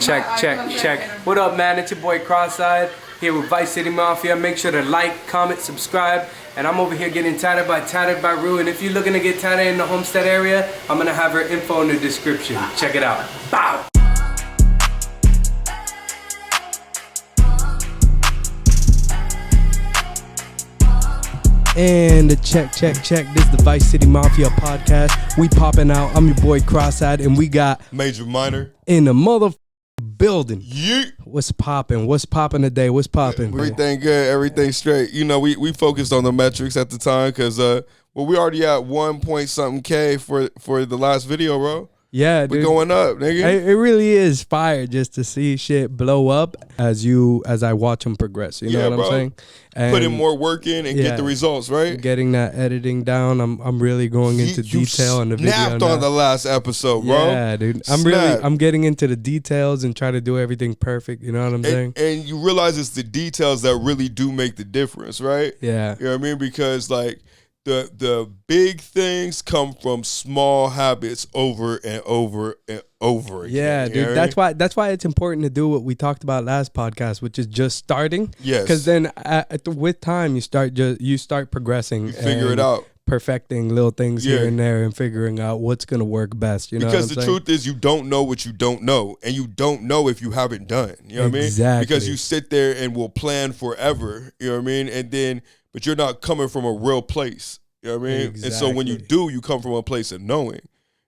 Check. What up, man? It's your boy Cross-Eyed here with Vice City Mafia. Make sure to like, comment, subscribe. And I'm over here getting tatted by Rue. And if you're looking to get tatted in the Homestead area, I'm gonna have her info in the description. Check it out. Bow! And check. This is the Vice City Mafia podcast. We popping out. I'm your boy Cross-Eyed, and we got Major Minor in the mother building. Yeet. What's popping? What's popping today? What's popping? Everything good. Everything straight. You know, we focused on the metrics at the time because we already at 1 point something K for the last video, bro. Yeah, dude. We going up, nigga. It really is fire just to see shit blow up as I watch them progress. You know what I'm saying? And putting more work in and get the results, right? Getting that editing down. I'm really going into detail in the video. Snapped on the last episode, bro. Yeah, dude. I'm getting into the details and try to do everything perfect. You know what I'm saying? And you realize it's the details that really do make the difference, right? Yeah. You know what I mean? Because like the big things come from small habits over and over and over again. Yeah, dude. That's why it's important to do what we talked about last podcast, which is just starting. Yes. Because then with time you start progressing. You figure it out. Perfecting little things here and there and figuring out what's gonna work best. You know, because the truth is you don't know what you don't know, and you don't know if you haven't done. You know what I mean? Exactly. Because you sit there and will plan forever. You know what I mean? And then, but you're not coming from a real place. You know what I mean? Exactly. And so when you do, you come from a place of knowing.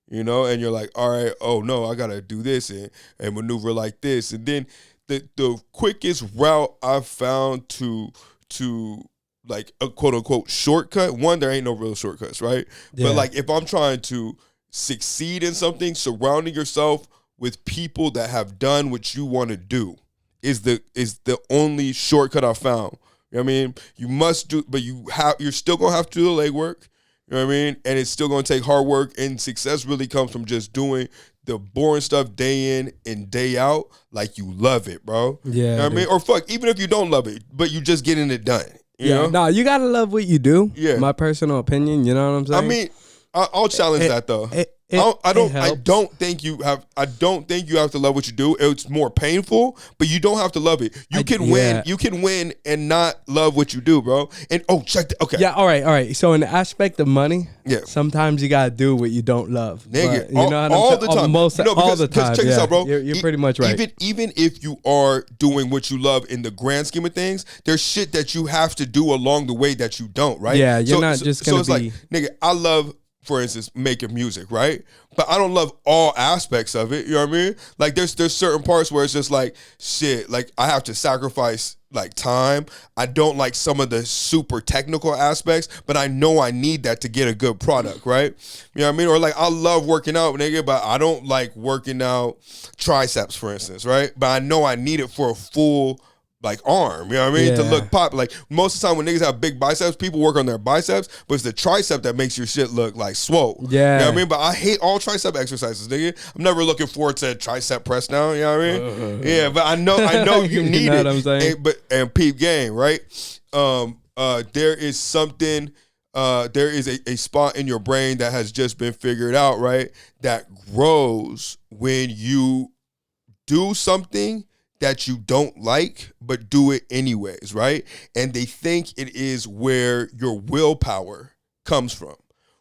You know, and you're like, all right, oh no, I gotta do this and maneuver like this. And then the quickest route I've found to like a quote unquote shortcut. One, there ain't no real shortcuts, right? Yeah. But like if I'm trying to succeed in something, surrounding yourself with people that have done what you want to do is the only shortcut I found. You know what I mean? You must do, but you're still gonna have to do the legwork. You know what I mean? And it's still gonna take hard work, and success really comes from just doing the boring stuff day in and day out like you love it, bro. Yeah. You know what I mean? Or fuck, even if you don't love it, but you just getting it done. You know? No, you gotta love what you do. Yeah. My personal opinion, you know what I'm saying? I mean, I'll challenge that though. I don't think you have to love what you do. It's more painful, but you don't have to love it. You can win and not love what you do, bro. And check that. Okay. Yeah, all right. So in the aspect of money, sometimes you gotta do what you don't love. Nigga, you know all the time. All the time. Check this out, bro. You're pretty much right. Even if you are doing what you love in the grand scheme of things, there's shit that you have to do along the way that you don't, right? Yeah, you're not just gonna be. So it's like, nigga, I love, for instance, making music, right? But I don't love all aspects of it, you know what I mean? Like there's certain parts where it's just like, shit, like I have to sacrifice like time. I don't like some of the super technical aspects, but I know I need that to get a good product, right? You know what I mean? Or like I love working out, nigga, but I don't like working out triceps, for instance, right? But I know I need it for a full like arm, you know what I mean? To look pop. Like most of the time when niggas have big biceps, people work on their biceps, but it's the tricep that makes your shit look like swole. Yeah. You know what I mean? But I hate all tricep exercises, nigga. I'm never looking forward to a tricep press now, you know what I mean? Yeah, but I know you need you know it. What I'm saying? And peep game, right? There is something, there is a spot in your brain that has just been figured out, right? That grows when you do something that you don't like, but do it anyways, right? And they think it is where your willpower comes from,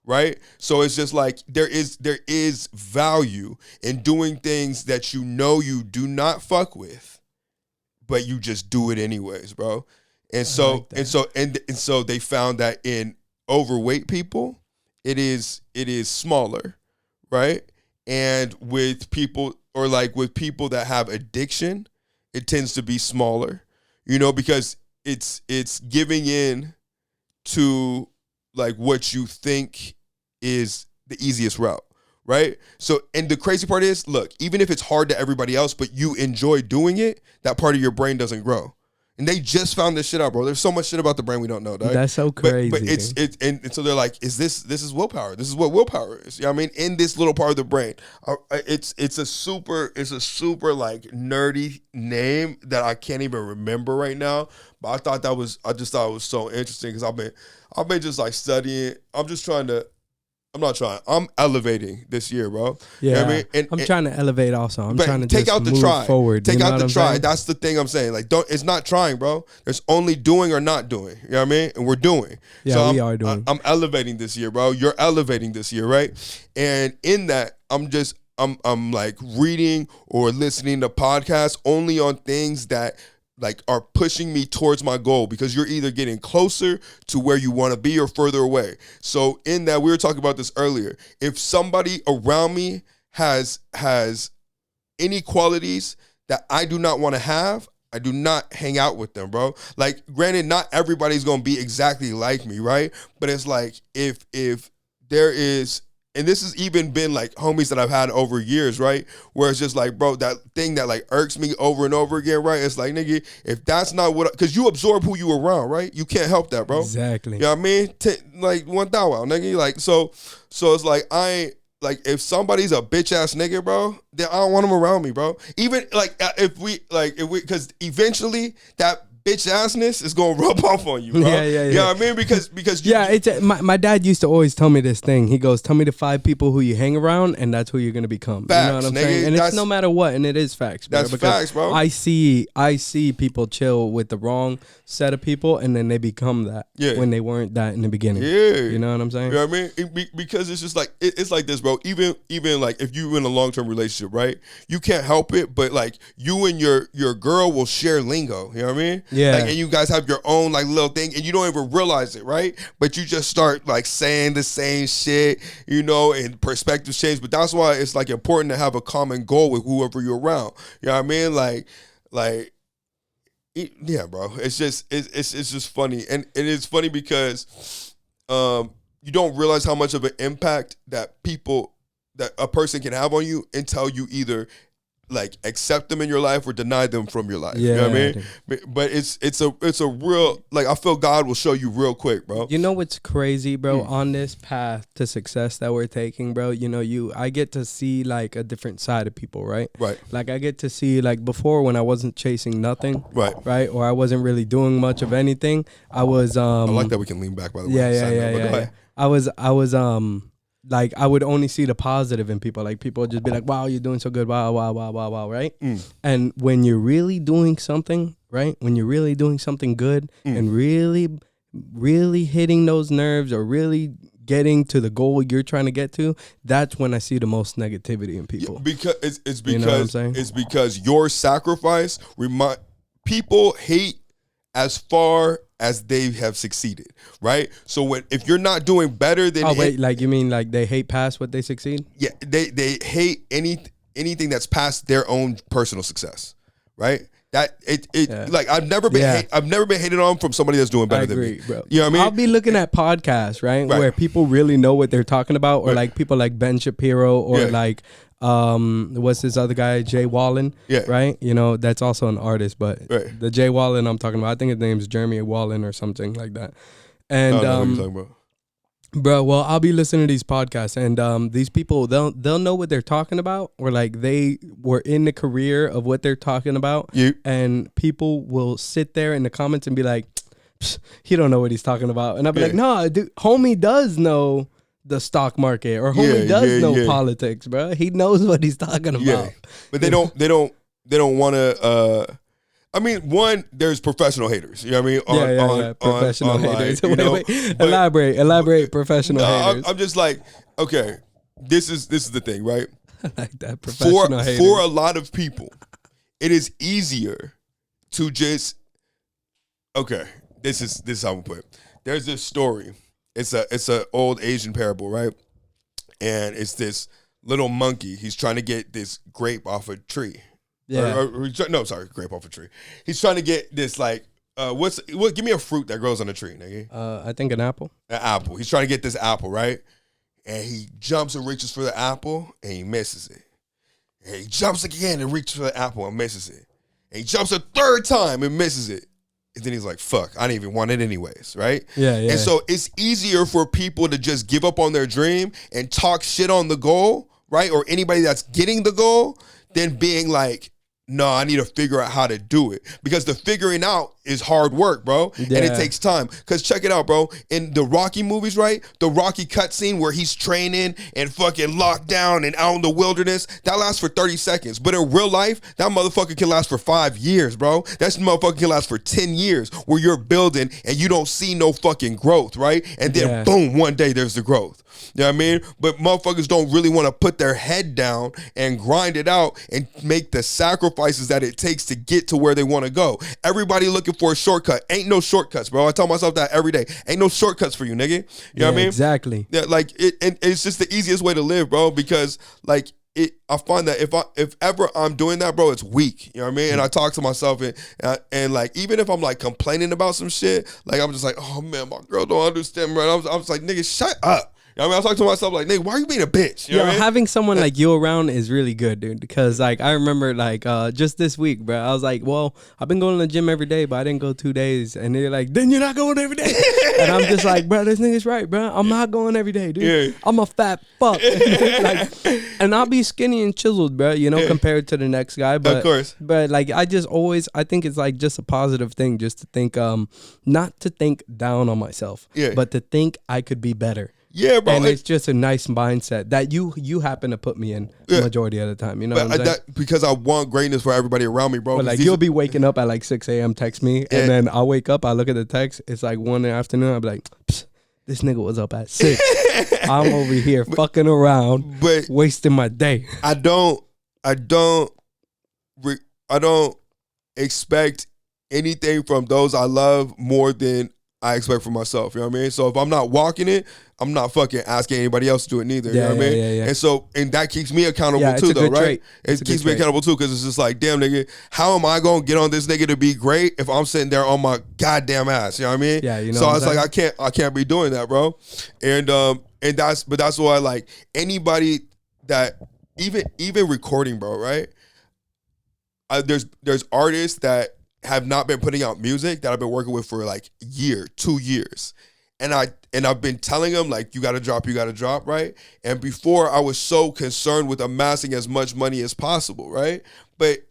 right? So it's just like there is value in doing things that you know you do not fuck with, but you just do it anyways, bro. And so so they found that in overweight people, it is smaller, right? And with people with people that have addiction, it tends to be smaller, you know, because it's giving in to like what you think is the easiest route, right? So, and the crazy part is, look, even if it's hard to everybody else, but you enjoy doing it, that part of your brain doesn't grow. And they just found this shit out, bro. There's so much shit about the brain we don't know, dog. That's so crazy. But and so they're like, this is willpower. This is what willpower is. You know what I mean? In this little part of the brain. It's a super like nerdy name that I can't even remember right now. But I just thought it was so interesting because I've been just like studying. I'm just trying to I'm not trying. I'm elevating this year, bro. Yeah, you know what I mean? And, I'm trying to elevate also. I'm trying to take just out the move try. forward. Take you know out what the I'm try. saying? That's the thing I'm saying. Like, it's not trying, bro. There's only doing or not doing. You know what I mean? And we're doing. Yeah, so we are doing. I'm elevating this year, bro. You're elevating this year, right? And in that, I'm like reading or listening to podcasts only on things that like are pushing me towards my goal, because you're either getting closer to where you want to be or further away. So in that, we were talking about this earlier. If somebody around me has any qualities that I do not want to have, I do not hang out with them, bro. Like, granted, not everybody's gonna be exactly like me, right? But it's like if there is, and this has even been like homies that I've had over years, right? Where it's just like, bro, that thing that like irks me over and over again, right? It's like, nigga, if that's not what, because you absorb who you around, right? You can't help that, bro. Exactly. You know what I mean? Like 1,000, nigga. Like, so it's like, I ain't, like, if somebody's a bitch ass nigga, bro, then I don't want them around me, bro. Even like if we, because eventually that bitch assness is gonna rub off on you, bro. Yeah. You know what I mean? Because My dad used to always tell me this thing. He goes, "Tell me the 5 people who you hang around, and that's who you're gonna become." Facts, you know what I'm nigga. saying? And it's no matter what, and it is facts. Bro, That's facts, bro. I see people chill with the wrong set of people, and then they become that when they weren't that in the beginning. Yeah, you know what I'm saying? You know what I mean? Because it's just like it's like this, bro. Even like if you're in a long-term relationship, right? You can't help it, but like you and your girl will share lingo. You know what I mean? Yeah. Like, and you guys have your own like little thing, and you don't even realize it, right? But you just start like saying the same shit, you know, and perspectives change. But that's why it's like important to have a common goal with whoever you're around. You know what I mean? Yeah, bro. It's just funny, and it's funny because you don't realize how much of an impact that a person can have on you until you either like accept them in your life or deny them from your life. Yeah, you know what I mean? But it's a real, like, I feel God will show you real quick, bro. You know what's crazy, bro? On this path to success that we're taking, bro, you know, I get to see like a different side of people, right? Right. Like I get to see, like, before when I wasn't chasing nothing, right, or I wasn't really doing much of anything. I was I like that we can lean back, by the way. Yeah. I was like, I would only see the positive in people. Like, people would just be like, wow, you're doing so good. Wow, right? And when you're really doing something, right? When you're really doing something good and really, really hitting those nerves or really getting to the goal you're trying to get to, that's when I see the most negativity in people. Yeah, because it's because you know what I'm saying? It's because your sacrifice people hate as far as they have succeeded, right? So if you're not doing better than like you mean like they hate past what they succeed? Yeah, they hate anything that's past their own personal success, right? That like I've never been hated on from somebody that's doing better than me, bro. You know what I mean? I'll be looking at podcasts, right, where people really know what they're talking about, or like people like Ben Shapiro, or like what's this other guy, Jay Wallen, right? You know, that's also an artist, but the Jay Wallen I'm talking about, I think his name's Jeremy Wallen or something like that. And what you're talking about. Bro, well, I'll be listening to these podcasts, and these people, they'll know what they're talking about, or like they were in the career of what they're talking about, and people will sit there in the comments and be like, he don't know what he's talking about, and I'll be like, no, dude, homie does know the stock market, or homie does know politics, bro. He knows what he's talking about. But they don't want to. I mean, one, there's professional haters. You know what I mean? Professional haters. Wait. Elaborate professional haters. I'm just like, okay, this is the thing, right? I like that, professional haters. For a lot of people, it is easier to just, okay, this is how we put it. There's this story. It's a old Asian parable, right? And it's this little monkey. He's trying to get this grape off a tree. Yeah. Grape off a tree. He's trying to get this, like, give me a fruit that grows on a tree, nigga. I think an apple. An apple. He's trying to get this apple, right? And he jumps and reaches for the apple, and he misses it. And he jumps again and reaches for the apple and misses it. And he jumps a third time and misses it. And then he's like, fuck, I didn't even want it anyways, right? Yeah. And so it's easier for people to just give up on their dream and talk shit on the goal, right? Or anybody that's getting the goal, than being like, no, I need to figure out how to do it, because the figuring out is hard work, bro. Yeah. And it takes time. Because check it out, bro. In the Rocky movies, right? The Rocky cutscene where he's training and fucking locked down and out in the wilderness, that lasts for 30 seconds. But in real life, that motherfucker can last for 5 years, bro. That motherfucker can last for 10 years where you're building and you don't see no fucking growth, right? And then boom, one day there's the growth. You know what I mean? But motherfuckers don't really want to put their head down and grind it out and make the sacrifices that it takes to get to where they want to go. Everybody looking for a shortcut. Ain't no shortcuts, bro. I tell myself that every day. Ain't no shortcuts for you, nigga. You know what I mean? Exactly. Yeah, like it's just the easiest way to live, bro, because like I find that if ever I'm doing that, bro, it's weak. You know what I mean? And I talk to myself and like, even if I'm like complaining about some shit, like I'm just like, oh man, my girl don't understand, bro. I was like, nigga, shut up. You know what I mean? I was talking to myself like, nigga, why are you being a bitch? You know what I mean? Having someone like you around is really good, dude. Because like I remember like just this week, bro, I was like, well, I've been going to the gym every day, but I didn't go 2 days. And they're like, then you're not going every day. And I'm just like, bro, this nigga's right, bro. I'm not going every day, dude. Yeah. I'm a fat fuck. Like, and I'll be skinny and chiseled, bro, you know, compared to the next guy. But, of course. But like I think it's like just a positive thing just to think, not to think down on myself, but to think I could be better. Yeah, bro. And it's just a nice mindset that you happen to put me in the majority of the time. You know what I'm saying? Because I want greatness for everybody around me, bro. But like you'll be waking up at like 6 a.m. text me, and then I'll wake up, I look at the text, it's like 1 in the afternoon, I'll be like, this nigga was up at 6. I'm over here fucking around, but wasting my day. I don't expect anything from those I love more than I expect from myself. You know what I mean? So if I'm not walking it, I'm not fucking asking anybody else to do it neither. You know what I mean? Yeah. And that keeps me accountable too, though, right? It keeps me accountable too, because it's just like, damn, nigga, how am I gonna get on this nigga to be great if I'm sitting there on my goddamn ass? You know what I mean? Yeah, you know. So it's like I can't be doing that, bro. And that's why, like, anybody that even recording, bro, right? There's artists that have not been putting out music that I've been working with for like a year, 2 years. And I've been telling them, like, you gotta drop, right? And before I was so concerned with amassing as much money as possible, right? But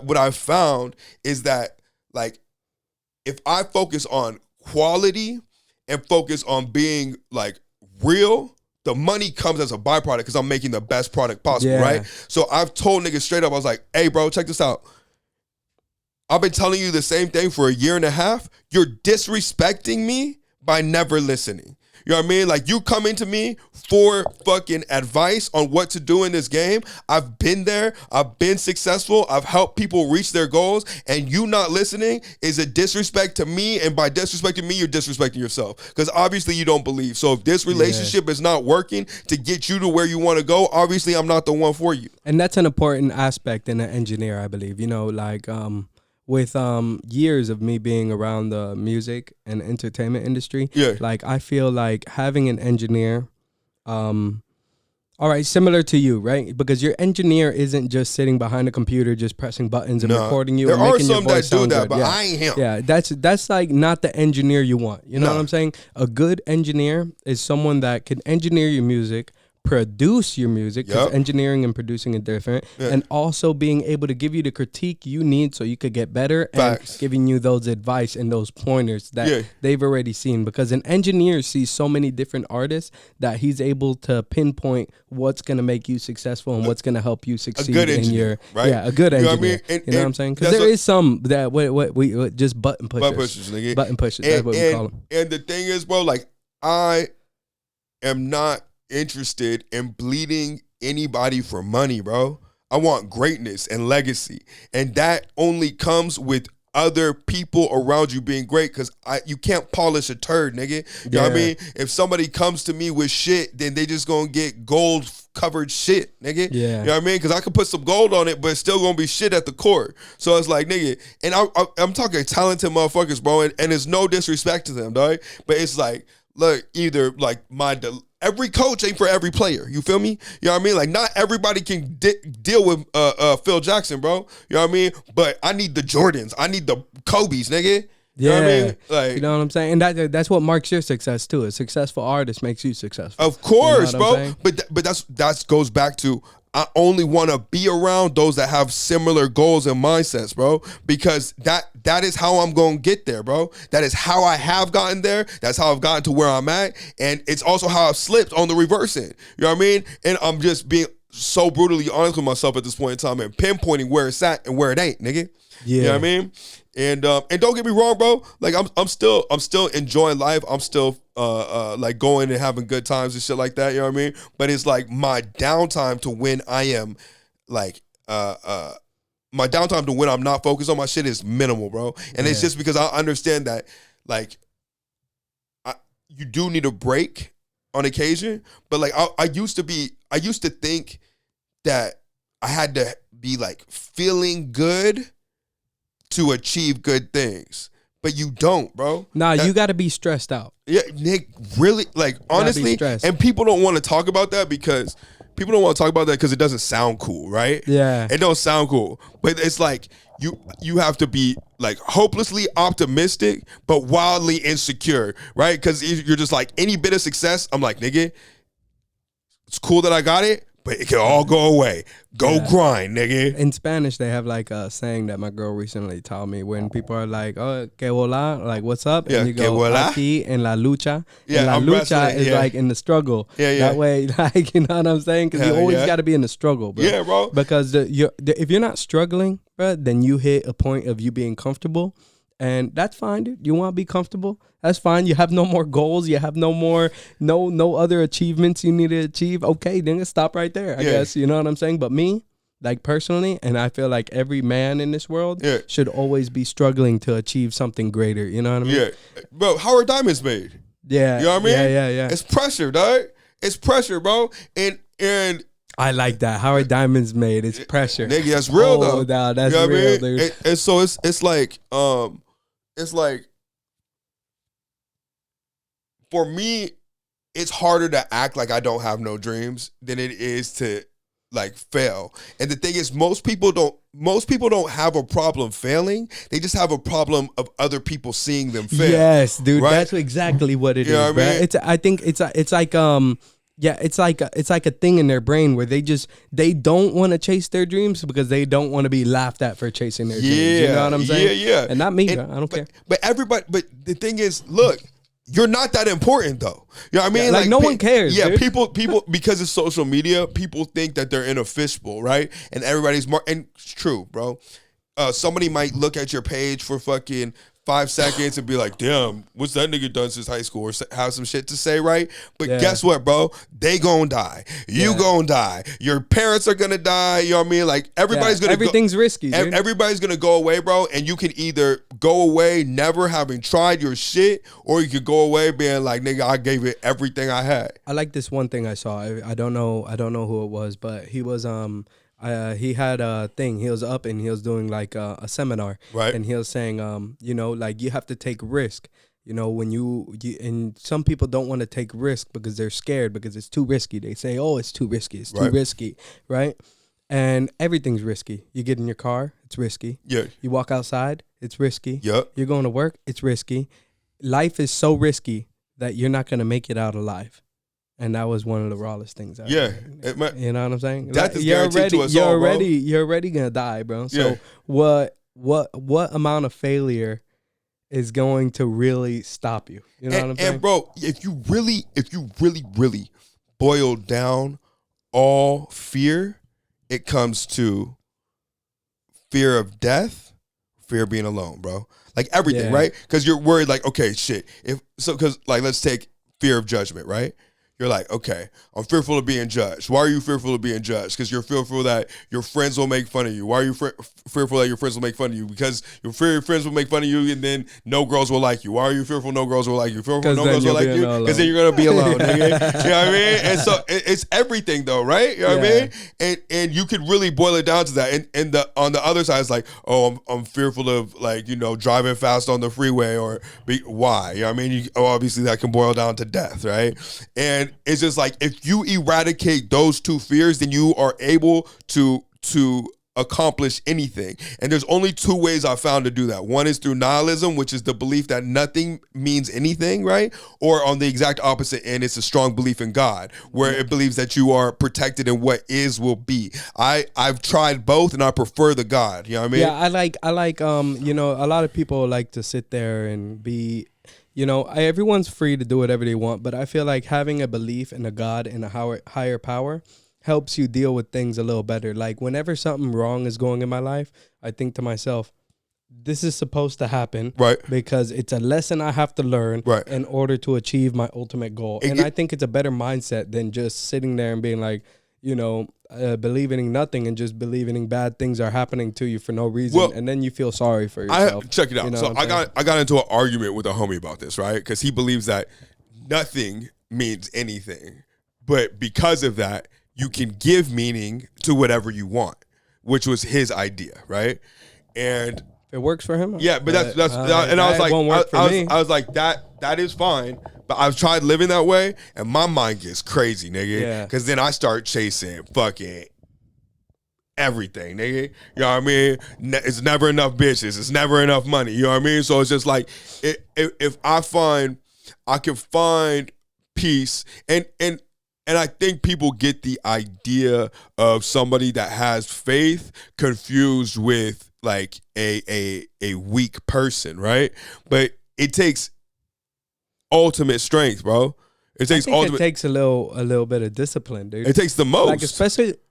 what I found is that, like, if I focus on quality and focus on being like real, the money comes as a byproduct because I'm making the best product possible, right? So I've told niggas straight up, I was like, hey, bro, check this out. I've been telling you the same thing for a year and a half. You're disrespecting me by never listening. You know what I mean? Like, you come into me for fucking advice on what to do in this game. I've been there. I've been successful. I've helped people reach their goals. And you not listening is a disrespect to me. And by disrespecting me, you're disrespecting yourself. Because obviously you don't believe. So if this relationship is not working to get you to where you want to go, obviously I'm not the one for you. And that's an important aspect in an engineer, I believe. You know, like, with years of me being around the music and entertainment industry, like I feel like having an engineer, all right, similar to you, right? Because your engineer isn't just sitting behind a computer just pressing buttons and recording you. There and are making some your voice that do sound that, good. but I ain't him. Yeah, that's like not the engineer you want. You know what I'm saying? A good engineer is someone that can engineer your music, produce your music, because engineering and producing are different, and also being able to give you the critique you need so you could get better, and giving you those advice and those pointers that they've already seen. Because an engineer sees so many different artists that he's able to pinpoint what's going to make you successful and what's going to help you succeed in your a good engineer. You know what I mean? You know what I'm saying? Because there is some that we just button pushers, nigga. Button pushers. That's what we call them. And the thing is, bro, like, I am not interested in bleeding anybody for money, bro. I want greatness and legacy, and that only comes with other people around you being great, because you can't polish a turd, nigga. You know what I mean? If somebody comes to me with shit, then they just gonna get gold covered shit, nigga. You know what I mean? Because I could put some gold on it, but it's still gonna be shit at the core. So it's like, nigga, and I'm talking talented motherfuckers, bro, and it's no disrespect to them, dog, but it's like, look, either like every coach ain't for every player. You feel me? You know what I mean? Like, not everybody can deal with Phil Jackson, bro. You know what I mean? But I need the Jordans. I need the Kobe's, nigga. You know what I mean? Like, you know what I'm saying? And that's what marks your success too. A successful artist makes you successful. Of course, you know bro. But that goes back to, I only want to be around those that have similar goals and mindsets, bro, because that is how I'm going to get there, bro. That is how I have gotten there. That's how I've gotten to where I'm at. And it's also how I've slipped on the reverse end. You know what I mean? And I'm just being so brutally honest with myself at this point in time and pinpointing where it's at and where it ain't, nigga. Yeah. You know what I mean? And don't get me wrong, bro. Like I'm still enjoying life. I'm still like going and having good times and shit like that. You know what I mean? But it's like my downtime to when I am like my downtime to when I'm not focused on my shit is minimal, bro. And it's just because I understand that like you do need a break on occasion. But like I used to think that I had to be like feeling good to achieve good things, but you don't, bro. Nah, you got to be stressed out. Yeah, Nick, really, like honestly, and people don't want to talk about that because it doesn't sound cool, right? Yeah, it don't sound cool, but it's like you have to be like hopelessly optimistic, but wildly insecure, right? Because you're just like any bit of success, I'm like, nigga, it's cool that I got it, but it can all go away. Go grind, nigga. In Spanish, they have like a saying that my girl recently taught me when people are like, oh, que vola, like, what's up? Yeah, and you go, aquí en la lucha. Yeah, and la I'm lucha wrestling, is like in the struggle. Yeah. That way, like, you know what I'm saying? Because you always got to be in the struggle, bro. Yeah, bro. Because if you're not struggling, bro, then you hit a point of you being comfortable. And that's fine, dude. You want to be comfortable? That's fine. You have no more goals. You have no more, no other achievements you need to achieve. Okay, then stop right there, I guess. You know what I'm saying? But me, like personally, and I feel like every man in this world should always be struggling to achieve something greater. You know what I mean? Yeah. Bro, how are diamonds made? Yeah. You know what I mean? Yeah. It's pressure, dog. It's pressure, bro. And I like that. How are diamonds made? It's pressure. Nigga, that's real though. Nah, that's you know real, what I mean? dude. And so it's like for me, it's harder to act like I don't have no dreams than it is to like fail. And the thing is, most people don't have a problem failing. They just have a problem of other people seeing them fail. Yes, dude. Right? That's exactly what it You know is, what I mean? I think it's like it's like a thing in their brain where they don't want to chase their dreams because they don't want to be laughed at for chasing their dreams. You know what I'm saying? Yeah. And not me, bro. I don't care. But everybody, but the thing is, look, you're not that important though. You know what I mean? Yeah, like no one cares. Yeah, dude. people because of social media, people think that they're in a fishbowl, right? And everybody's and it's true, bro. Somebody might look at your page for fucking 5 seconds and be like, damn, what's that nigga done since high school? Or have some shit to say, right? But guess what, bro? They gonna die. You gonna die. Your parents are gonna die. You know what I mean? Like, everybody's gonna everything's risky, dude. Everybody's gonna go away, bro. And you can either go away never having tried your shit, or you could go away being like, nigga, I gave it everything I had. I like this one thing I saw. I don't know who it was, but he was he had a thing. He was up and he was doing like a seminar, right? And he was saying, you know, like you have to take risk. You know, when you and some people don't want to take risk because they're scared because it's too risky. They say, oh, it's too risky. It's too risky, right? And everything's risky. You get in your car, it's risky. Yeah. You walk outside, it's risky. Yep. You're going to work, it's risky. Life is so risky that you're not going to make it out alive. And that was one of the rawest things. You know what I'm saying? Death is guaranteed to us all, bro. You're already gonna die, bro. So what amount of failure is going to really stop you? You know what I'm saying? And bro, if you really boil down all fear, it comes to fear of death, fear of being alone, bro. Like everything, right? Because you're worried, like, okay, shit. Because like, let's take fear of judgment, right? You're like, okay, I'm fearful of being judged. Why are you fearful of being judged? Because you're fearful that your friends will make fun of you. Why are you fearful that your friends will make fun of you? Because your friends will make fun of you and then no girls will like you. Why are you fearful no girls will like you? Fearful no girls will like you? Because then you're going to be alone, nigga. You know what I mean? And so it's everything though, right? You know what I mean? And you could really boil it down to that. And on the other side, it's like, oh, I'm fearful of, like, you know, driving fast on the freeway or why? You know what I mean? Obviously that can boil down to death, right? And it's just like, if you eradicate those two fears, then you are able to accomplish anything. And there's only two ways I found to do that. One is through nihilism, which is the belief that nothing means anything, right? Or on the exact opposite end, it's a strong belief in God, where it believes that you are protected and what is will be. I've tried both and I prefer the God. You know what I mean? Yeah, I like you know, a lot of people like to sit there and be, you know, everyone's free to do whatever they want, but I feel like having a belief in a God and a higher power helps you deal with things a little better. Like whenever something wrong is going in my life, I think to myself, this is supposed to happen, Right? because it's a lesson I have to learn, Right. in order to achieve my ultimate goal. And I think it's a better mindset than just sitting there and being like, you know, believing in nothing and just believing in bad things are happening to you for no reason, Well, and then you feel sorry for yourself. Check it out. You know So I got into an argument with a homie about this, right? Because he believes that nothing means anything, but because of that, you can give meaning to whatever you want, which was his idea, right? And It works for him. yeah, but that's and I was like, won't work for me. I was like that is fine, but I've tried living that way, and my mind gets crazy, nigga. Yeah. Because then I start chasing fucking everything, nigga. You know what I mean? It's never enough bitches. It's never enough money. You know what I mean? So it's just like if I can find peace, and I think people get the idea of somebody that has faith confused with like a weak person, right? But it takes ultimate strength, bro. It takes It takes a little bit of discipline, dude. It takes the most. Like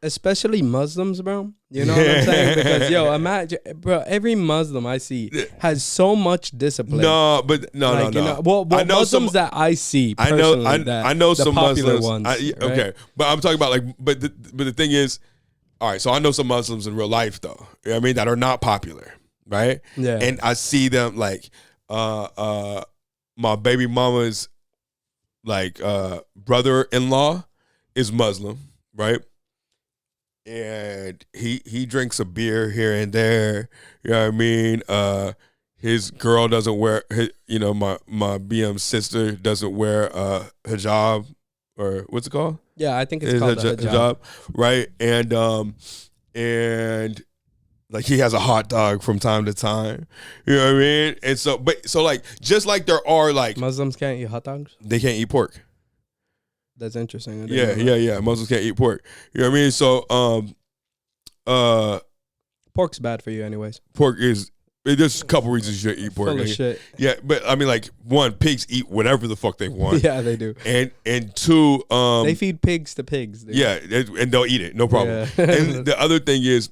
especially Muslims, bro. You know what I'm saying? Because imagine, bro, every Muslim I see has so much discipline. No. You know, well, I know Muslims that I see personally, I know the some popular Muslims. ones. Right? Okay, but I'm talking about like, but the thing is, all right. So I know some Muslims in real life, though. You know what I mean, that are not popular, right? Yeah. And I see them like, my baby mama's like brother-in-law is Muslim, right? And he drinks a beer here and there. You know what I mean? His girl doesn't wear, my BM sister doesn't wear hijab, or what's it called? Yeah, I think it's called a hijab. Right? And like he has a hot dog from time to time. You know what I mean? And so like just like there are like Muslims can't eat hot dogs. They can't eat pork. That's interesting. Yeah. Muslims can't eat pork. You know what I mean? So pork's bad for you anyways. Pork is, there's a couple reasons you shouldn't eat pork. Full of shit. Yeah, but I mean, like, one, pigs eat whatever the fuck they want. Yeah, they do. And two, they feed pigs to pigs, dude. Yeah, and they'll eat it, no problem. Yeah. And the other thing is,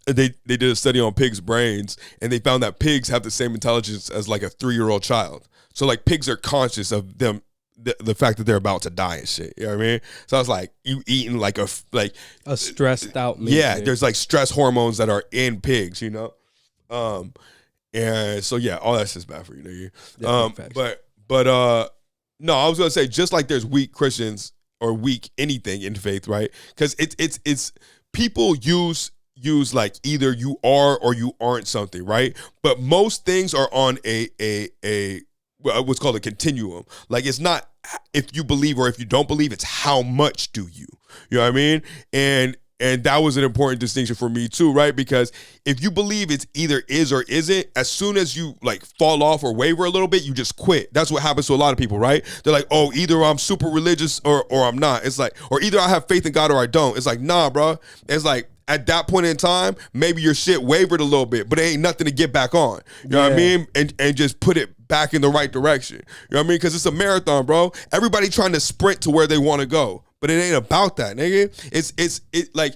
they did a study on pigs' brains, and they found that pigs have the same intelligence as like a 3-year-old child. So like pigs are conscious of them, the fact that they're about to die and shit. You know what I mean? So I was like, you eating like a stressed out meat. Yeah, there's like stress hormones that are in pigs, you know? And so yeah, all that's just bad for you, nigga. Yeah, but no, I was gonna say, just like there's weak Christians or weak anything in faith, right? Because it's people use like either you are or you aren't something, right? But most things are on a what's called a continuum. Like it's not if you believe or if you don't believe, it's how much do you. You know what I mean? And that was an important distinction for me too, right? Because if you believe it's either is or isn't, as soon as you like fall off or waver a little bit, you just quit. That's what happens to a lot of people, right? They're like, oh, either I'm super religious or I'm not. It's like, or either I have faith in God or I don't. It's like, nah, bro. It's like, at that point in time, maybe your shit wavered a little bit, but it ain't nothing to get back on. You know what I mean? And just put it back in the right direction. You know what I mean? Because it's a marathon, bro. Everybody trying to sprint to where they want to go. But it ain't about that, nigga. It's like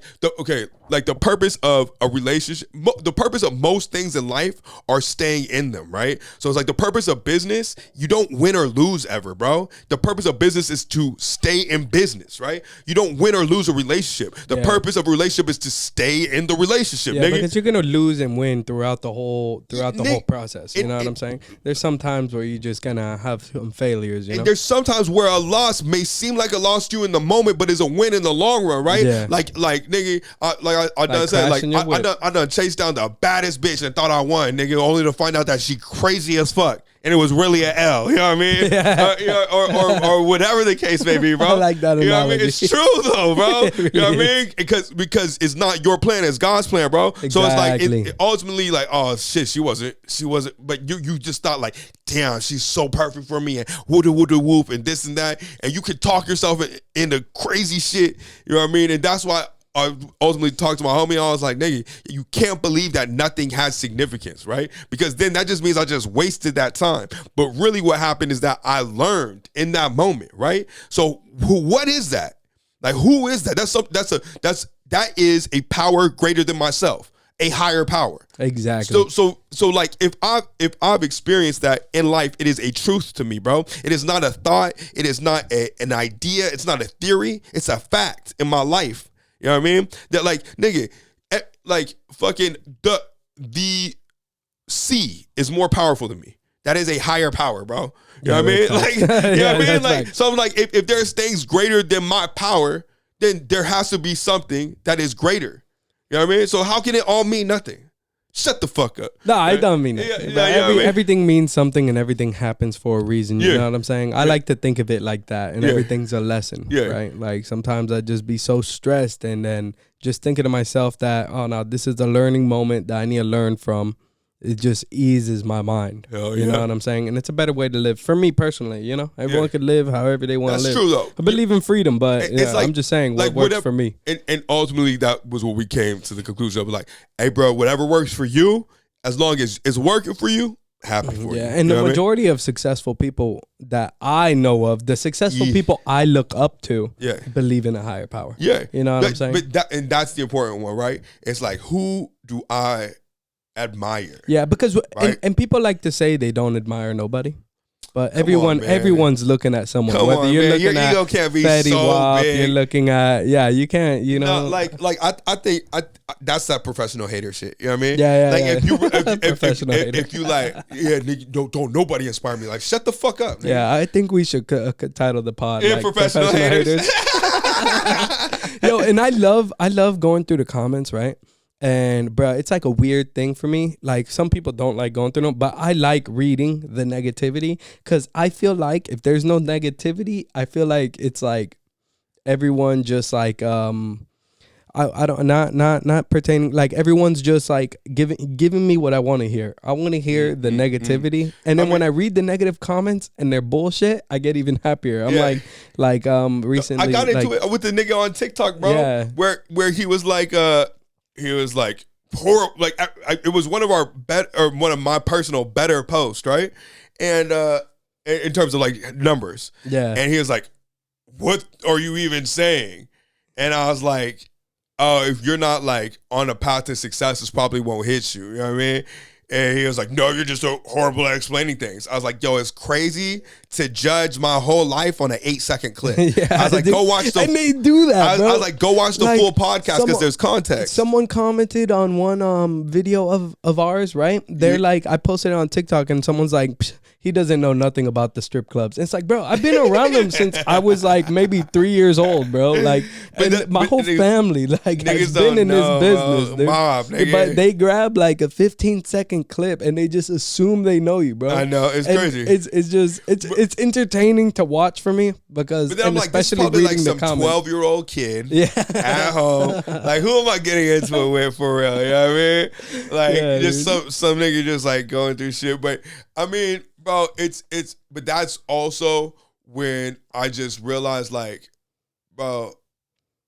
the purpose of a relationship, the purpose of most things in life are staying in them, right? So it's like the purpose of business, you don't win or lose ever, bro. The purpose of business is to stay in business, right? You don't win or lose a relationship. The purpose of a relationship is to stay in the relationship, nigga. Because you're gonna lose and win throughout the whole process. You know what I'm saying? There's some times where you're just gonna have some failures, you know? And there's sometimes where a loss may seem like a loss to you in the moment, but is a win in the long run, right? Yeah. Like nigga, like like I done said, like crashing your whip. I done chased down the baddest bitch and thought I won, nigga, only to find out that she crazy as fuck. And it was really an L, you know what I mean? Yeah. You know, or whatever the case may be, bro. I like that You know what I mean? analogy. It's true though, bro. It really you know what I is. mean? Because it's not your plan, it's God's plan, bro. So it's like Exactly. it ultimately like, oh shit, she wasn't, but you just thought like, damn, she's so perfect for me, and woodoo whoop and this and that, and you could talk yourself into crazy shit. You know what I mean? And that's why I ultimately talked to my homie. I was like, nigga, you can't believe that nothing has significance, right? Because then that just means I just wasted that time. But really what happened is that I learned in that moment, right? So what is that? Like, who is that? That is a power greater than myself, a higher power. Exactly. So like if I've experienced that in life, it is a truth to me, bro. It is not a thought. It is not an idea. It's not a theory. It's a fact in my life. You know what I mean? That like, nigga, like fucking the sea is more powerful than me. That is a higher power, bro. You know what I mean? Like, you know what I mean? Like, so I'm like, if there's things greater than my power, then there has to be something that is greater. You know what I mean? So how can it all mean nothing? Shut the fuck up. No, I don't mean it. Everything means something and everything happens for a reason. You know what I'm saying? I like to think of it like that, and everything's a lesson, right? Like sometimes I just be so stressed and then just thinking to myself that, oh no, this is a learning moment that I need to learn from. It just eases my mind. You know what I'm saying? And it's a better way to live for me personally. You know, everyone could live however they want to live. That's true though. I believe in freedom, but it's like, I'm just saying what works for me. And ultimately, that was what we came to the conclusion of. Like, hey, bro, whatever works for you, as long as it's working for you, happy for you. Yeah, and the majority of successful people that I know of, the successful people I look up to, believe in a higher power. Yeah, you know what I'm saying? But that's the important one, right? It's like, who do I admire? Yeah, because and people like to say they don't admire nobody, but everyone's looking at someone. Whether you're looking at ego can't be Fetty so Wap, big. you're looking at you can't, you know. No, I think that's that professional hater shit. You know what I mean? Yeah. Like if you like, nigga, don't nobody inspire me. Like, shut the fuck up. Nigga. Yeah, I think we should title the pod like Professional haters. Yo, and I love going through the comments, right? And bro, it's like a weird thing for me. Like some people don't like going through them, but I like reading the negativity because I feel like if there's no negativity, I feel like it's like everyone just like I don't not pertaining, like everyone's just like giving me what I want to hear. I want to hear the negativity, and then when I read the negative comments and they're bullshit, I get even happier. I'm like recently I got into it with the nigga on TikTok, bro. Where he was like horrible. Like it was one of my personal better posts, right? And in terms of like numbers, and he was like, "What are you even saying?" And I was like, "Oh, if you're not like on a path to success, this probably won't hit you." You know what I mean? And he was like, "No, you're just so horrible at explaining things." I was like, "Yo, it's crazy to judge my whole life on an 8-second clip." I was like, "Go watch the." And they do that, bro. I was like, "Go watch the full podcast because there's context." Someone commented on one video of ours, right? They're like, I posted it on TikTok, and someone's like, he doesn't know nothing about the strip clubs. It's like, bro, I've been around them since I was like maybe 3 years old, bro. Like, my whole family like has been in this business, dude. Mob, but they grab like a 15-second clip and they just assume they know you, bro. I know, it's crazy. It's entertaining to watch for me because, but then I'm like, this is probably like some 12-year-old kid at home. Like, who am I getting into it with for real? You know what I mean? Like, just some nigga just like going through shit. But I mean, bro, but that's also when I just realized, like, bro,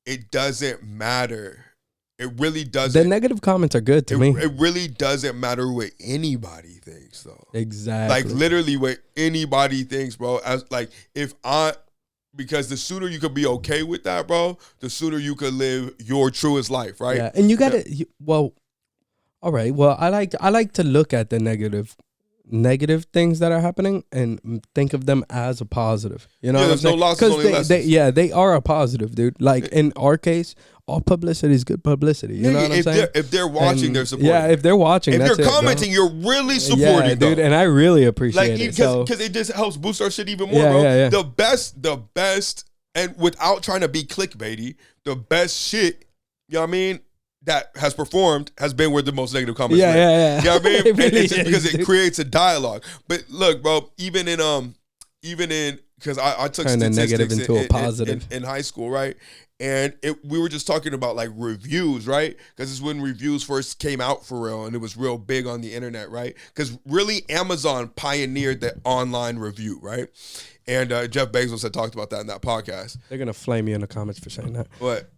it doesn't matter. It really doesn't. The negative comments are good to me. It really doesn't matter what anybody thinks, though. Exactly. Like, literally what anybody thinks, bro. Because the sooner you could be okay with that, bro, the sooner you could live your truest life, right? Yeah, and you got to, well, all right. Well, I like to look at the negative things that are happening and think of them as a positive. You know what I'm saying? No losses, only lessons. They are a positive, dude. Like in our case, all publicity is good publicity. You know what I'm saying? If they're watching, they're supporting. Yeah, if they're watching, if that's you're commenting, you're really supporting, dude. And I really appreciate it. Because it just helps boost our shit even more, bro. Yeah. The best, and without trying to be clickbaity, the best shit, you know what I mean, that has performed has been where the most negative comments. Yeah. You know what I mean? It really It's just because is, it dude. creates a dialogue. But look, bro, even in because I took Turn the statistics negative into a positive. in high school, right? And we were just talking about like reviews, right? Because it's when reviews first came out for real, and it was real big on the internet, right? Because really, Amazon pioneered the online review, right? And Jeff Bezos had talked about that in that podcast. They're gonna flame you in the comments for saying that. But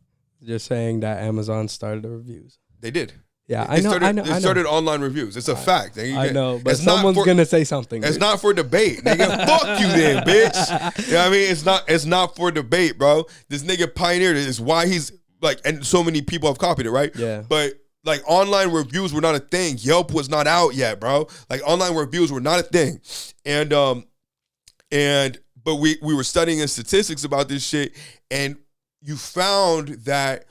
Just saying that Amazon started the reviews. they did. Yeah, They I know. They started online reviews. It's a fact. I know, but it's not someone's for- gonna say something. It's dude. not for debate. Nigga, fuck you then, bitch. You know what I mean? It's not for debate, bro. This nigga pioneered it. It's why he's like, and so many people have copied it, right? Yeah. But like online reviews were not a thing. Yelp was not out yet, bro. Like online reviews were not a thing. But we were studying in statistics about this shit, and you found that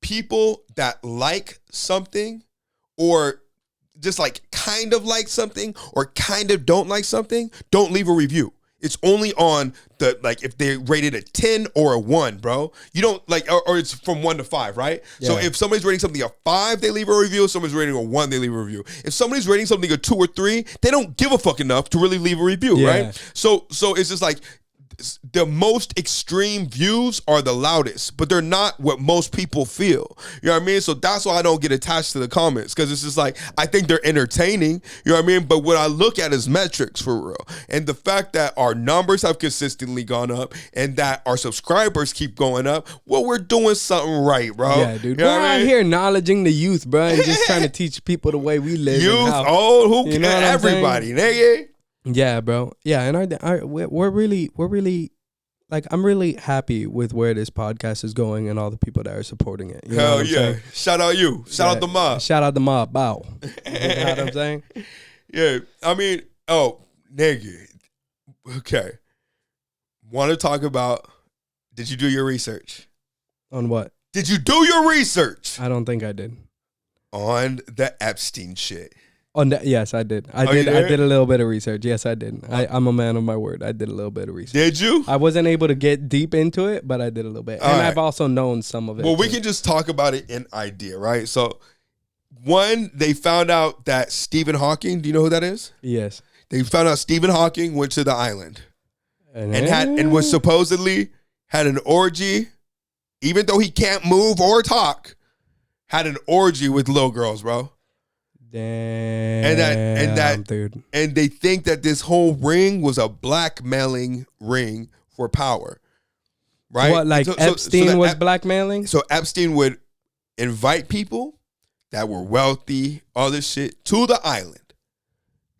people that like something or just like kind of like something or kind of don't like something don't leave a review. It's only on the, like, if they rated a 10 or a 1, bro. You don't like, or it's from 1 to 5, right? So Yeah. if somebody's rating something a 5, they leave a review. If somebody's rating a 1, they leave a review. If somebody's rating something a 2 or 3, they don't give a fuck enough to really leave a review, Yeah. right? So it's just like, the most extreme views are the loudest, but they're not what most people feel. You know what I mean? So that's why I don't get attached to the comments, because it's just like, I think they're entertaining. You know what I mean? But what I look at is metrics for real. And the fact that our numbers have consistently gone up and that our subscribers keep going up, well, we're doing something right, bro. Yeah, dude. You know We're what I out mean? here acknowledging the youth, bro, and just trying to teach people the way we live. and Youth, how- old, who You know cares? what I'm Everybody, nigga. Yeah, bro. Yeah, and we're really like, I'm really happy with where this podcast is going and all the people that are supporting it. You know Hell what I'm yeah. saying? Shout out you. Shout out the mob. Shout out the mob. Bow. You know what I'm saying? Yeah, I mean, oh, nigga. Okay. Want to talk about, did you do your research? On what? Did you do your research I don't think I did. on the Epstein shit? On that, yes, I did. I Oh, you did. I did? did a little bit of research. Yes, I did. I'm a man of my word. I did a little bit of research. Did you? I wasn't able to get deep into it, but I did a little bit. All And right. I've also known some of it. Well, we too. can just talk about it in idea, right? So, one, they found out that Stephen Hawking, do you know who that is? Yes. They found out Stephen Hawking went to the island and was supposedly had an orgy, even though he can't move or talk, had an orgy with little girls, bro. Damn. And that dude. and they think that this whole ring was a blackmailing ring for power, right? What, like Epstein that was blackmailing? So Epstein would invite people that were wealthy, all this shit, to the island.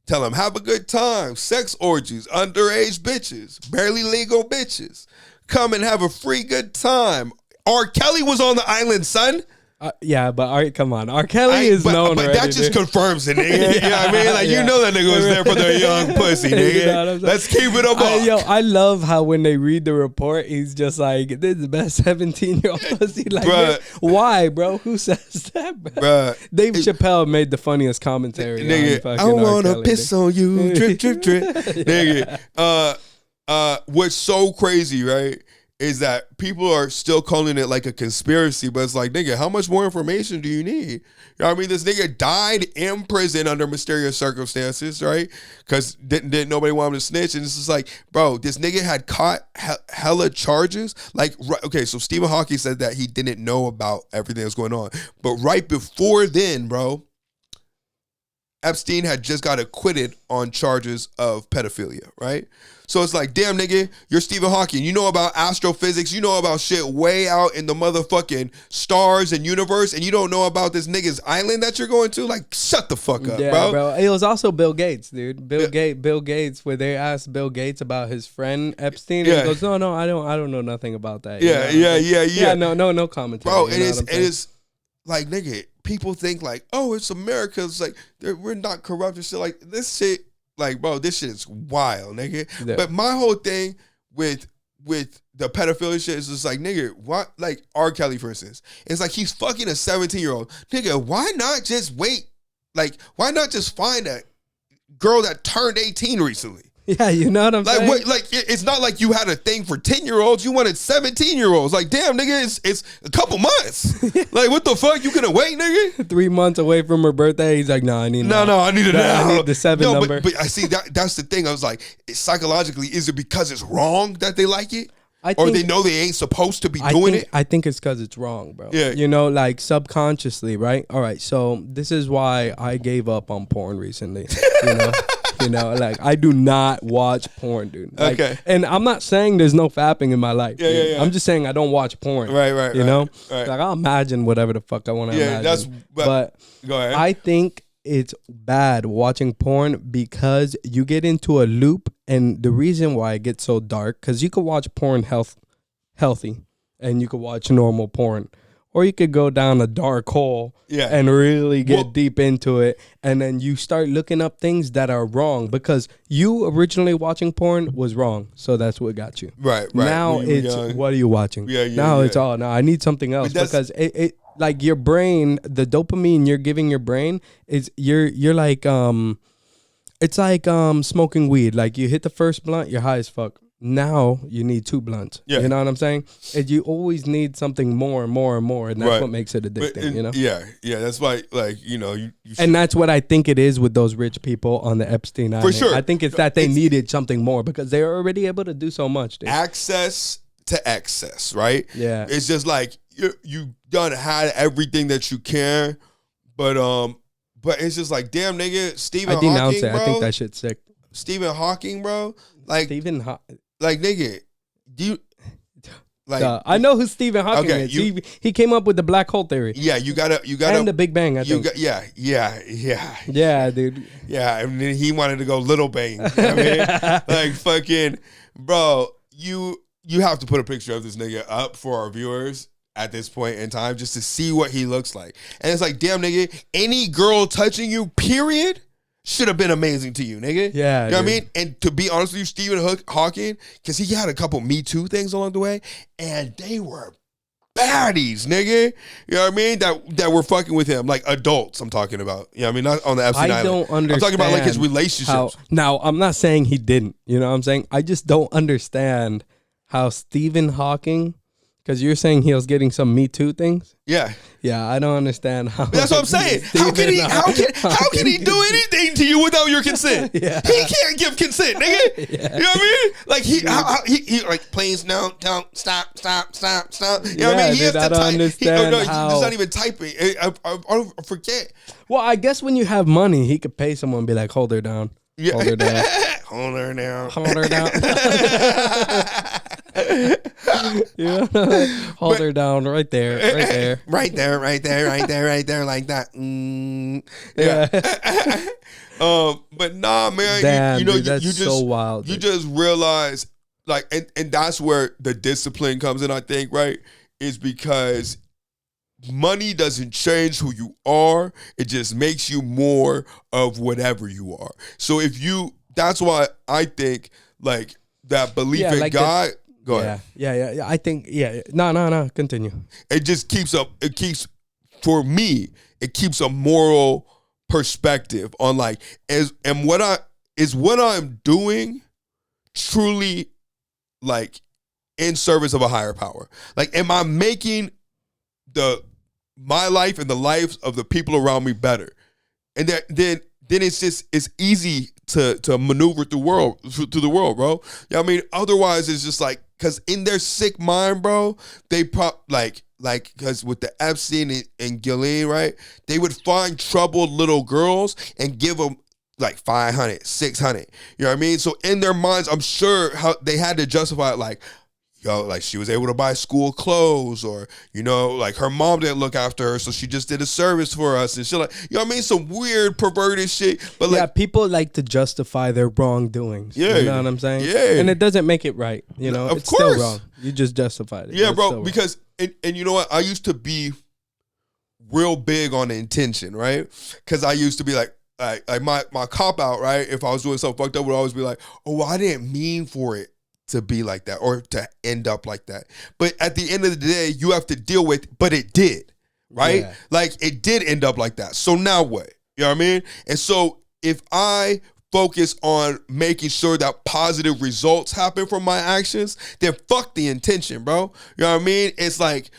Tell them, have a good time, sex orgies, underage bitches, barely legal bitches. Come and have a free good time. R. Kelly was on the island, son. Yeah, but come on. R. Kelly is known But already, that just dude. confirms it, nigga. You know what I mean? Like, Yeah. you know that nigga was there for the young pussy, You know what I'm nigga. saying? Let's keep it a buck. I love how when they read the report, he's just like, this is the best 17-year-old pussy. Like, Bruh. why, bro? Who says that, bro? Bruh. Dave Chappelle made the funniest commentary. Nigga, I wanna piss on you, drip, drip, drip. Nigga, what's so crazy, right, is that people are still calling it like a conspiracy, but it's like, nigga, how much more information do you need? You know what I mean? This nigga died in prison under mysterious circumstances, right? Because didn't nobody want him to snitch, and it's just like, bro, this nigga had caught hella charges. Like, okay, so Stephen Hawking said that he didn't know about everything that's going on, but right before then, bro, Epstein had just got acquitted on charges of pedophilia, right? So it's like, damn, nigga, you're Stephen Hawking. You know about astrophysics. You know about shit way out in the motherfucking stars and universe, and you don't know about this nigga's island that you're going to? Like, shut the fuck up, Yeah, bro. It was also Bill Gates, dude. Bill Gates, where they asked Bill Gates about his friend Epstein, and Yeah. he goes, no, I don't know nothing about that. Yeah, You know what I'm yeah, saying? yeah. No commentary. Bro, you it know is, what I'm it saying? is like, nigga, people think like, oh, it's America. It's like, we're not corrupt and shit. Like, this shit, like, bro, this shit is wild, nigga. Yeah. But my whole thing with the pedophilia shit is just like, nigga, what? Like, R. Kelly, for instance. It's like, he's fucking a 17-year-old. Nigga, why not just wait? Like, why not just find a girl that turned 18 recently? Yeah, you know what I'm saying? What, like it's not like you had a thing for 10-year-olds. You wanted 17-year-olds. Like, damn, nigga, it's a couple months. Like, what the fuck? You couldn't wait, nigga? 3 months away from her birthday. He's like, no, I need I need it now. I need the 7 number. But I see that's the thing. I was like, psychologically, is it because it's wrong that they like it? Or they know they ain't supposed to be doing it? I think it's because it's wrong, bro. Yeah. You know, like subconsciously, right? All right, so this is why I gave up on porn recently, you know? Like I do not watch porn, dude. Like, okay. And I'm not saying there's no fapping in my life. Yeah. I'm just saying I don't watch porn. Right. You know? Right. Like I'll imagine whatever the fuck I want to imagine. But go ahead. I think it's bad watching porn because you get into a loop, and the reason why it gets so dark, because you could watch porn healthy and you could watch normal porn, or you could go down a dark hole and really get deep into it, and then you start looking up things that are wrong because you originally watching porn was wrong, so that's what got you. Right. Now it's what are you watching? Now it's now I need something else because it like your brain, the dopamine you're giving your brain is you're like it's like smoking weed. Like you hit the first blunt, you're high as fuck. Now you need 2 blunts. Yeah. You know what I'm saying? And you always need something more and more and more, and that's what makes it addicting. You know? Yeah. That's why, like, you know, you and that's what I think it is with those rich people on the Epstein Island. For sure. I think it's that they needed something more because they're already able to do so much. Dude. Access to excess, right? Yeah. It's just like you done had everything that you can, but it's just like, damn, nigga, Stephen Hawking, bro. I think that shit's sick. Stephen Hawking, bro. Like like, nigga, do you like? I know who Stephen Hawking is. He came up with the black hole theory. Yeah, you gotta, and the Big Bang. I think. Yeah, dude. Yeah, and then he wanted to go Little Bang. You know what I mean? Like, fucking, bro, you have to put a picture of this nigga up for our viewers at this point in time just to see what he looks like. And it's like, damn, nigga, any girl touching you, period, should have been amazing to you, nigga. Yeah, you know what I mean? And to be honest with you, Stephen Hawking, because he had a couple Me Too things along the way, and they were baddies, nigga. You know what I mean? That were fucking with him, like adults. I'm talking about. You know what I mean? Not on the Epstein Island. I don't understand. I'm talking about like his relationships. Now, I'm not saying he didn't. You know what I'm saying? I just don't understand how Stephen Hawking. Because you're saying he was getting some Me Too things? Yeah. Yeah, I don't understand how. That's what I'm saying. How can he do anything to you without your consent? Yeah. He can't give consent, nigga. Yeah. You know what I mean? Like he like plays no, don't, stop. You know what I mean? He has to type. He's not even typing. I forget. Well, I guess when you have money, he could pay someone and be like, hold her down. Yeah. Hold her down. Hold her down. Hold her down. Yeah. Hold her down right there. Right there, like that. Yeah. But nah, man. Damn, you know, dude, that's you just so wild. You just realize, like, and that's where the discipline comes in, I think, right? Is because money doesn't change who you are. It just makes you more of whatever you are. So that's why I think, like, that belief in like God. Go ahead. Yeah. I think, No. Continue. It just keeps for me, it keeps a moral perspective on like, is what I'm doing truly like in service of a higher power? Like, am I making my life and the lives of the people around me better? And then it's easy to maneuver through the world, bro. You know what I mean? Otherwise, it's just like, because in their sick mind, bro, they because with the Epstein and Ghislaine, right, they would find troubled little girls and give them like 500, 600. You know what I mean? So in their minds, I'm sure how they had to justify it, like, yo, like she was able to buy school clothes, or, you know, like her mom didn't look after her, so she just did a service for us and shit, like, you know what I mean? Some weird perverted shit. But like, people like to justify their wrongdoings. Yeah. You know what I'm saying? Yeah. And it doesn't make it right. You know, of course. Still wrong. You just justified it. Yeah, bro, because, and you know what? I used to be real big on intention, right? Because I used to be like my cop out, right? If I was doing something fucked up, would always be like, oh, well, I didn't mean for it to be like that or to end up like that. But at the end of the day, you have to deal with, but it did, right? Yeah. Like, it did end up like that. So now what? You know what I mean? And so if I focus on making sure that positive results happen from my actions, then fuck the intention, bro. You know what I mean? It's like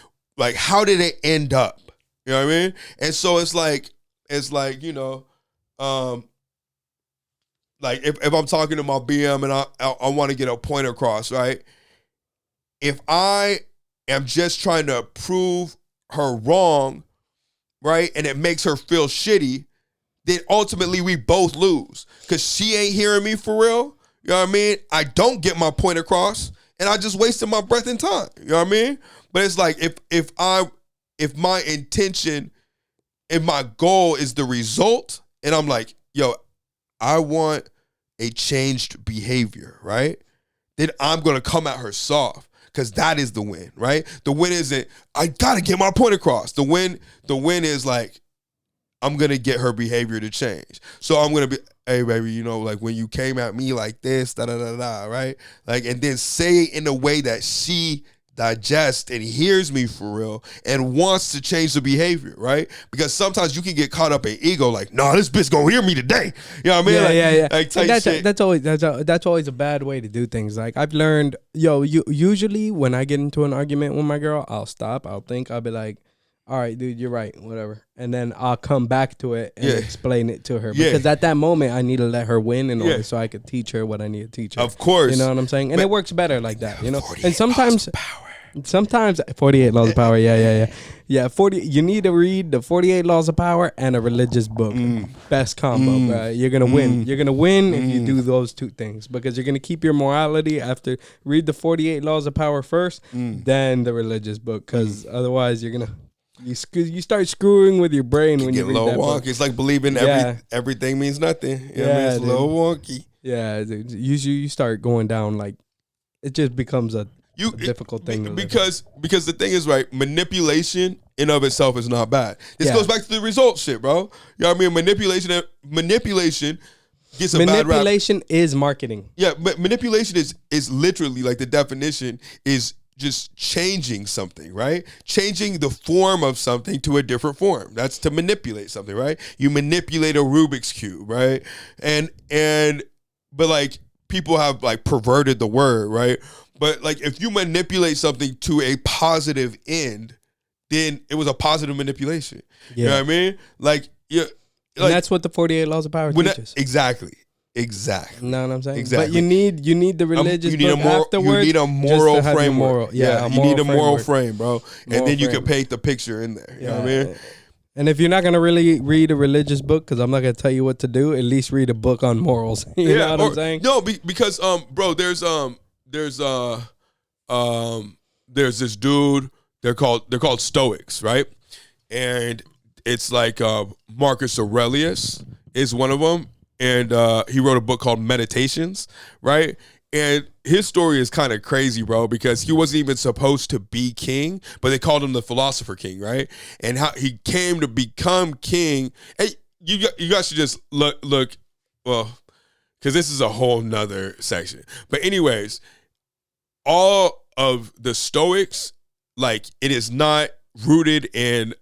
how did it end up? You know what I mean? And so it's like, you know, like if I'm talking to my BM and I want to get a point across, right? If I am just trying to prove her wrong, right, and it makes her feel shitty, then ultimately we both lose because she ain't hearing me for real. You know what I mean? I don't get my point across, and I just wasted my breath and time. You know what I mean? But it's like if my intention and my goal is the result, and I'm like, yo, I want a changed behavior, right? Then I'm gonna come at her soft. Because that is the win, right? The win isn't, I gotta get my point across. The win is like, I'm gonna get her behavior to change. So I'm gonna be, hey baby, you know, like when you came at me like this, da-da-da-da, right? Like, and then say it in a way that she digests and hears me for real and wants to change the behavior, right? Because sometimes you can get caught up in ego, like, nah, this bitch gonna hear me today. You know what I mean? Yeah. Like type shit. That's always a bad way to do things. Like I've learned, usually when I get into an argument with my girl, I'll stop, I'll think, I'll be like, all right, dude, you're right, whatever. And then I'll come back to it and explain it to her. Because at that moment, I need to let her win in order so I could teach her what I need to teach her. Of course. You know what I'm saying? And it works better like that, you know? And sometimes 48 laws of power. Yeah, 40. You need to read the 48 laws of power and a religious book. Best combo, bro. You're gonna win. You're gonna win if you do those two things, because you're gonna keep your morality after read the 48 laws of power first, then the religious book, because otherwise you're gonna you start screwing with your brain when you read that book. It's like believing everything means nothing. You know what I mean? It's a little wonky. Yeah, dude. You start going down, like it just becomes a difficult thing because the thing is, right, manipulation in of itself is not bad. This goes back to the result shit, bro. You know what I mean? Manipulation gets a bad rap. Manipulation is marketing. Yeah, but manipulation is literally, like, the definition is just changing something, right? Changing the form of something to a different form. That's to manipulate something, right? You manipulate a Rubik's Cube, right? But like people have like perverted the word, right? But like if you manipulate something to a positive end, then it was a positive manipulation. Yeah. You know what I mean? Like, yeah. And like, that's what the 48 laws of power teaches. Exactly. You know what I'm saying? Exactly. But you need the religious book afterwards. You need a moral framework. You need a moral frame, bro. And then you can paint the picture in there. You know what I mean? And if you're not gonna really read a religious book, because I'm not gonna tell you what to do, at least read a book on morals. You know what I'm saying? No, because bro, there's this dude. They're called Stoics, right? And it's like Marcus Aurelius is one of them. And he wrote a book called Meditations, right? And his story is kind of crazy, bro, because he wasn't even supposed to be king, but they called him the philosopher king, right? And how he came to become king. Hey, you guys should just look, well, because this is a whole nother section. But anyways, all of the Stoics, like, it is not rooted in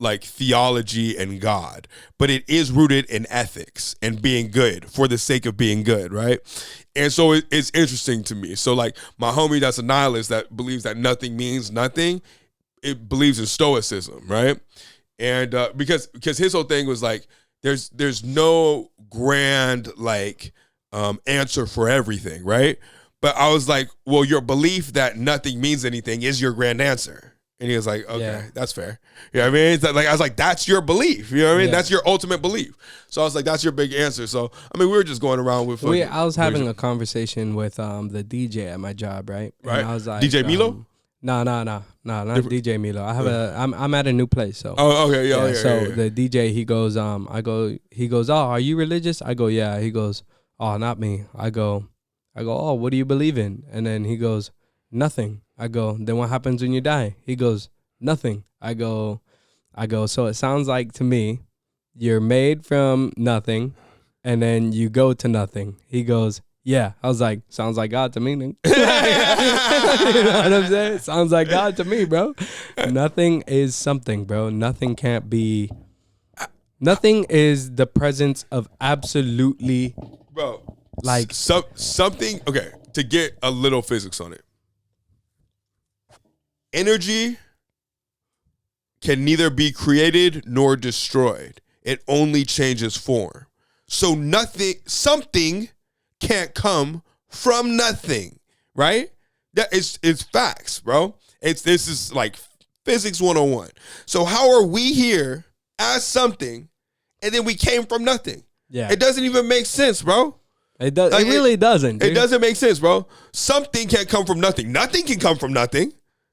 like theology and God, but it is rooted in ethics and being good for the sake of being good, right? And so it's interesting to me. So like my homie that's a nihilist that believes that nothing means nothing, it believes in stoicism, right? And because his whole thing was like there's no grand like answer for everything, right? But I was like, well, your belief that nothing means anything is your grand answer. And he was like, okay, that's fair. You know what I mean? It's like, I was like, that's your belief. You know what I mean? Yeah. That's your ultimate belief. So I was like, that's your big answer. So, I mean, we were just going around with... I was having a conversation with the DJ at my job, right? And right. I was like... DJ Milo? No, not DJ Milo. I have I'm at a new place, so... Oh, okay, yeah. So the DJ, he goes, oh, are you religious? I go, yeah. He goes, oh, not me. I go, oh, what do you believe in? And then he goes, nothing. I go, then what happens when you die? He goes, nothing. I go, so it sounds like to me, you're made from nothing, and then you go to nothing. He goes, yeah. I was like, sounds like God to me. You know what I'm saying? Sounds like God to me, bro. Nothing is something, bro. Nothing can't be Nothing is the presence of absolutely, Bro, like, something. Okay, to get a little physics on it. Energy can neither be created nor destroyed. It only changes form. So something can't come from nothing, right? It's facts, bro. This is like physics 101. So how are we here as something and then we came from nothing? Yeah. It doesn't even make sense, bro. It does. Like, it really doesn't. Dude. It doesn't make sense, bro. Something can't come from nothing. Nothing can come from nothing.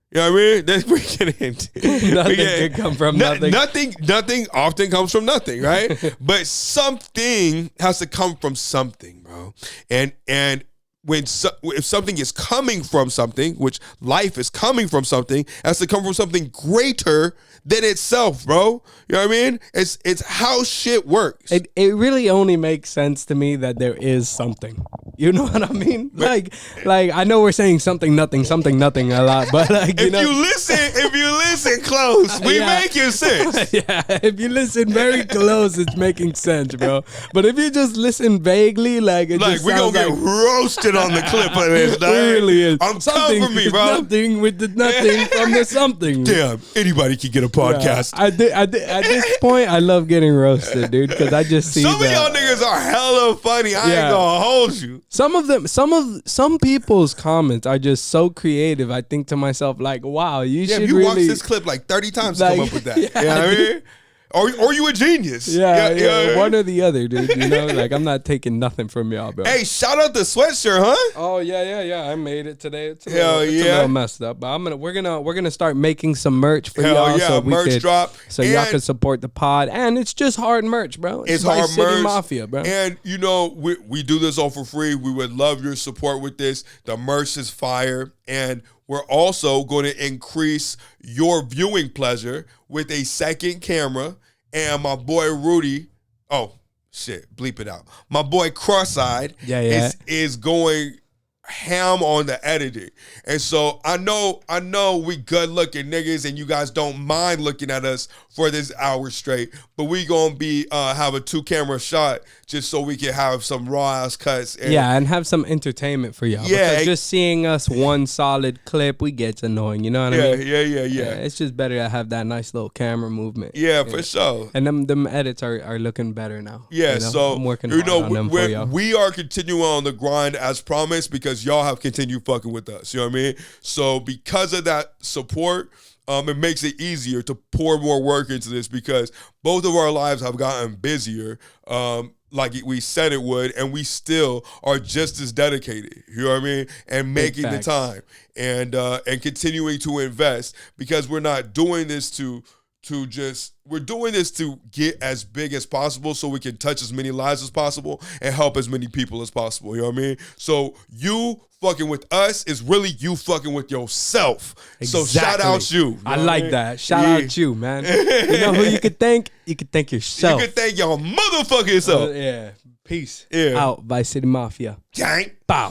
You know what I mean? That's we're getting into. Nothing can come from nothing. Nothing often comes from nothing, right? But something has to come from something, bro. And if something is coming from something, which life is coming from something, it has to come from something greater than itself, bro. You know what I mean? It's how shit works. It really only makes sense to me that there is something. You know what I mean? Like I know we're saying something nothing a lot, but like if you listen close, we making sense. Yeah, if you listen very close, it's making sense, bro. But if you just listen vaguely, like it just we're gonna get roasted on the clip of this. It really is. I'm something cover me, bro. Nothing with the nothing from the something. Damn, anybody can get a podcast. Yeah, at this point, I love getting roasted, dude, because I just see some of y'all niggas are hella funny. I ain't gonna hold you. Some people's comments are just so creative. I think to myself, like, wow, you should you really watched this clip like 30 times to come up with that. Yeah, you know what I mean? Or you a genius. Yeah, one or the other, dude. You know, like I'm not taking nothing from y'all, bro. Hey, shout out the sweatshirt, huh? Oh yeah. I made it today. It's a Hell little, yeah. It's a little messed up, but we're gonna start making some merch for Hell y'all. yeah, So merch drop. So y'all can support the pod, and it's just hard merch, bro. It's Vice hard City merch. Mafia, bro. And you know, we do this all for free. We would love your support with this. The merch is fire, and we're also going to increase your viewing pleasure with a second camera. And my boy Rudy, oh shit, bleep it out. My boy Cross-Eyed is going ham on the editing. And so I know we good looking niggas and you guys don't mind looking at us for this hour straight, but we gonna be have a 2-camera shot just so we can have some raw ass cuts and have some entertainment for y'all. Yeah, because just seeing us one solid clip, we gets annoying. You know what I mean? Yeah. It's just better to have that nice little camera movement. Yeah, for sure. And them edits are looking better now. Yeah, you know? so I'm working hard on them for y'all. We are continuing on the grind as promised because y'all have continued fucking with us. You know what I mean? So because of that support, it makes it easier to pour more work into this because both of our lives have gotten busier, like we said it would, and we still are just as dedicated. You know what I mean? And making the time and continuing to invest because we're not doing this we're doing this to get as big as possible so we can touch as many lives as possible and help as many people as possible. You know what I mean? So you fucking with us is really you fucking with yourself. Exactly. So shout out you. I like that. Shout out you, man. You know who you could thank? You could thank yourself. You could thank your motherfucking self. Yeah. Peace. Yeah. Out. Vice City Mafia. Gang. Bow.